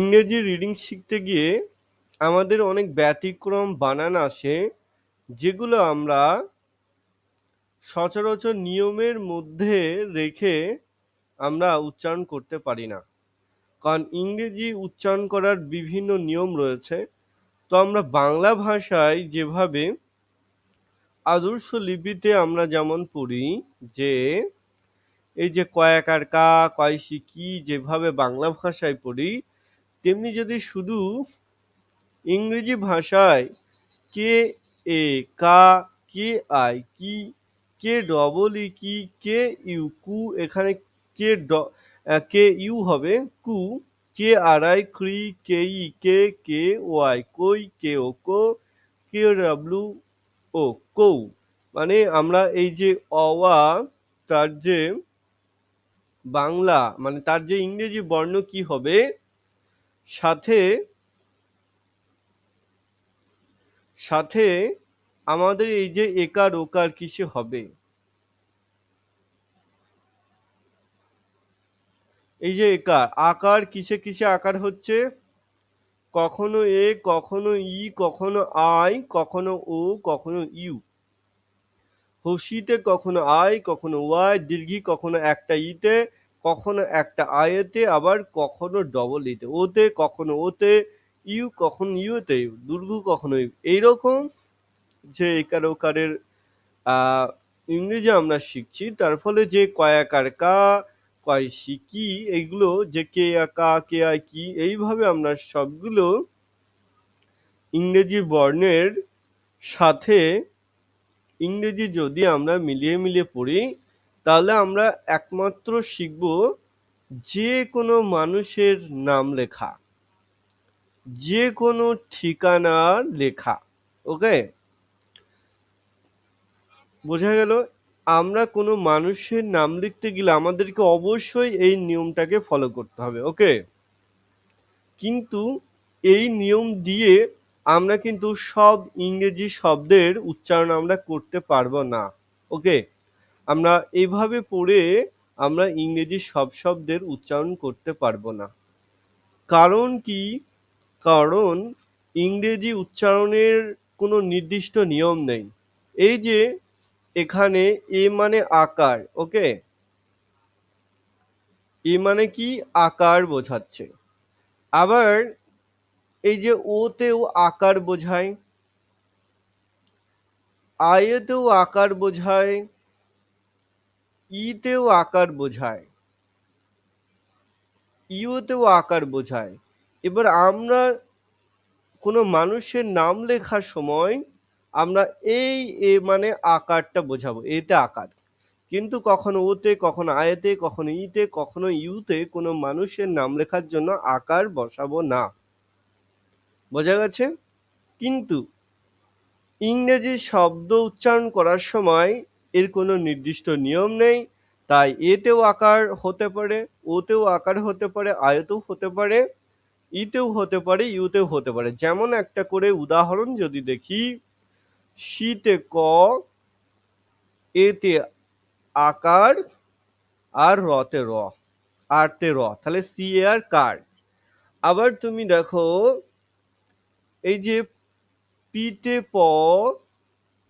ইংরেজি রিডিং শিখতে গিয়ে আমাদের অনেক ব্যতিক্রম বানান আসে, যেগুলো আমরা সচরাচর নিয়মের মধ্যে রেখে আমরা উচ্চারণ করতে পারি না। কারণ ইংরেজি উচ্চারণ করার বিভিন্ন নিয়ম রয়েছে। তো আমরা বাংলা ভাষায় যেভাবে আদর্শ লিপিতে আমরা যেমন পড়ি, যে এই যে কয়াকার কা, কয়সি কি যেভাবে বাংলা ভাষায় পড়ি, তেমনি যদি শুধু ইংরেজি ভাষায় কে এ কা, কে আই কি, কে ডবল ই কি, কে ইউ কু, এখানে কে ইউ হবে কু, কে আর I ক্রি, K E K, K Y কই, কে ও কো, কে ডাব্লু ও কৌ। মানে আমরা এই যে অওয়া, তার যে বাংলা মানে তার যে ইংরেজি বর্ণ কি হবে, সাথে সাথে আমাদের এই যে একার ওকার কিসে হবে, এই যে একার আকার কিসে কিসে আকার হচ্ছে, কখনো এ, কখনো ই, কখনো আই, কখনো ও, কখনো ইউ। হর্ষিতে কখনো আই, কখনো ওয়াই, দীর্ঘি কখনো একটা ইতে, কখনো একটা আয়েতে, আবার কখনো ডবল ইতে, ওতে কখনো ওতে, ইউ কখনো ইউতে, দুর্ঘু কখনো ইউ। এইরকম যে একার ওকারের আহ ইংরেজি আমরা শিখছি, তার ফলে যে কয়াকার কা, কয় শিকি, এইগুলো যে কে কা, কে আই কি, এইভাবে আমরা সবগুলো ইংরেজি বর্ণের সাথে ইংরেজি যদি আমরা মিলিয়ে মিলিয়ে পড়ি, তাহলে আমরা একমাত্র শিখব যে কোনো মানুষের নাম লেখা, যে কোনো ঠিকানার লেখা। ওকে, বোঝা গেল? আমরা কোনো মানুষের নাম লিখতে গেলে আমাদেরকে অবশ্যই এই নিয়মটাকে ফলো করতে হবে। ওকে, কিন্তু এই নিয়ম দিয়ে আমরা কিন্তু সব ইংরেজি শব্দের উচ্চারণ আমরা করতে পারবো না। ওকে, আমরা এইভাবে পড়ে আমরা ইংরেজি সব শব্দের উচ্চারণ করতে পারবো না। কারণ কি? কারণ ইংরেজি উচ্চারণের কোনো নির্দিষ্ট নিয়ম নেই। এই যে এখানে এ মানে আকার, ওকে, এ মানে কি? আকার বোঝাচ্ছে। আবার এই যে ওতেও আকার বোঝায়, আয়েতেও আকার বোঝায়, ইতেও আকার বোঝায়, ইউতেও আকার বোঝায়। এবার আমরা কোনো মানুষের নাম লেখার সময় আমরা এই এ মানে আকারটা বোঝাবো, এতে আকার। কিন্তু কখনো ওতে, কখনো আয়েতে, কখনো ইতে, কখনো ইউতে কোনো মানুষের নাম লেখার জন্য আকার বসাবো না। বোঝা গেছে? কিন্তু ইংরেজি শব্দ উচ্চারণ করার সময় এর কোনো নির্দিষ্ট নিয়ম নেই। তাই এতেও আকার হতে পারে, ওতেও আকার হতে পারে, আয়তেও হতে পারে, ইতেও হতে পারে, ইউতেও হতে পারে। যেমন একটা করে উদাহরণ যদি দেখি, শীতে ক, এতে আকার, আর রতে র, আরতে র, তাহলে সি এ আর কার। আবার তুমি দেখো এই যে পিতে প,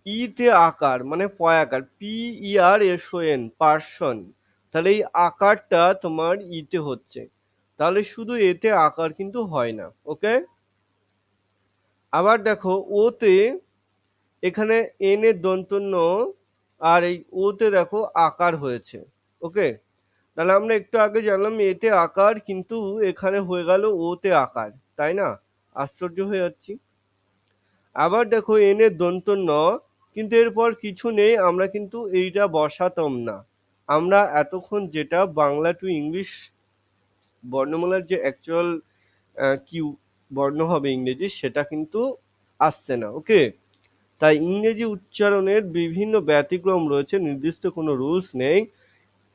ইতে আকার মানে পয়াকার, পি ই আর এস ও এন, পার্সন, তাহলে এই আকারটা তোমার ইতে হচ্ছে, তাহলে শুধু এতে আকার কিন্তু হয় না। ওকে, আবার দেখো ওতে এখানে এন এর দন্ত ন, আর এই ওতে দেখো আকার হয়েছে। ওকে, তাহলে আমরা একটু আগে জানলাম এতে আকার, কিন্তু এখানে হয়ে গেল ওতে আকার, তাই না? আশ্চর্য হয়ে যাচ্ছি। আবার দেখো এন এর দন্ত ন, কিন্তু এরপর কিছু নেই, আমরা কিন্তু এইটা বসাতাম না। আমরা এতক্ষণ যেটা বাংলা টু ইংলিশ বর্ণমালার যে অ্যাকচুয়াল কিউ বর্ণ হবে ইংরেজি, সেটা কিন্তু আসছে না। ওকে, তাই ইংরেজি উচ্চারণের বিভিন্ন ব্যতিক্রম রয়েছে, নির্দিষ্ট কোনো রুলস নেই।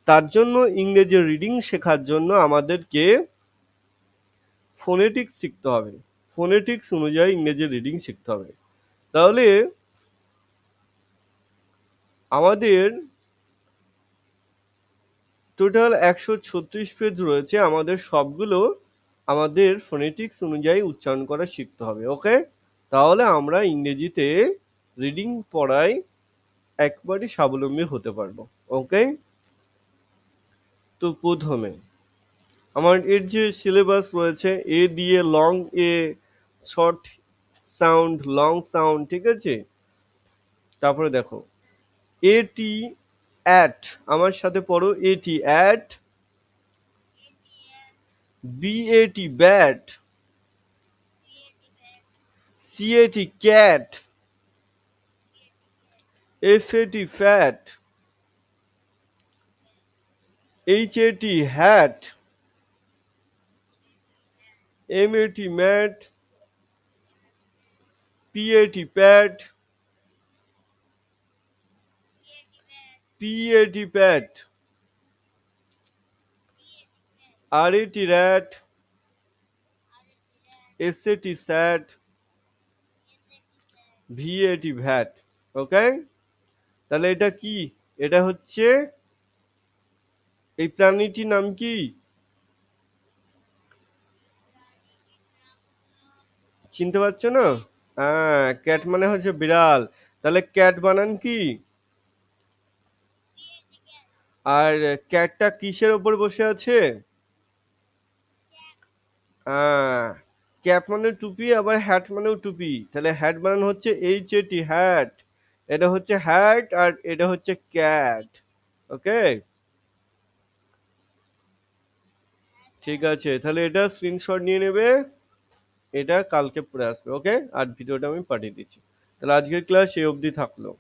তার জন্য ইংরেজি রিডিং শেখার জন্য আমাদেরকে ফোনেটিক্স শিখতে হবে, ফোনেটিক্স অনুযায়ী ইংরেজি রিডিং শিখতে হবে। তাহলে আমাদের টোটাল 136 পেজ রয়েছে, আমাদের সবগুলো আমাদের ফোনেটিক্স অনুযায়ী উচ্চারণ করা শিখতে হবে। ওকে, তাহলে আমরা ইংরেজিতে রিডিং পড়ায় একবারই স্বাবলম্বী হতে পারবো। ওকে, তো প্রথমে আমার এর যে সিলেবাস রয়েছে, এ দিয়ে লং এ, শর্ট সাউন্ড, লং সাউন্ড, ঠিক আছে। তারপরে দেখো এটি অ্যাট, আমার সাথে পড়ো, A T at, B A T bat, C A T cat, F A T fat, H A T hat, M A T mat, P A T pat, P A T pat, R A T rat, S A T sat, V A T vat. Okay, তাহলে এটা কি? এটা হচ্ছে, এই প্রাণীটির নাম কি? চিনতে পারছো না? হ্যাঁ, ক্যাট মানে হচ্ছে বিড়াল। তাহলে ক্যাট বানান কি? আর ক্যাটটা কিসের ওপর বসে আছে? হ্যাঁ, ক্যাপ মানে টুপি, আবার হ্যাট মানেও টুপি। তাহলে হ্যাট বানান হচ্ছে এইচএটি হ্যাট। এটা হচ্ছে হ্যাট আর এটা হচ্ছে ক্যাট। ওকে, ঠিক আছে, তাহলে এটা স্ক্রিনশট নিয়ে নেবে, এটা কালকে পড়ে আসবে। ওকে, আর ভিডিওটা আমি পাঠিয়ে দিচ্ছি। তাহলে আজকের ক্লাস এই অবধি থাকলো।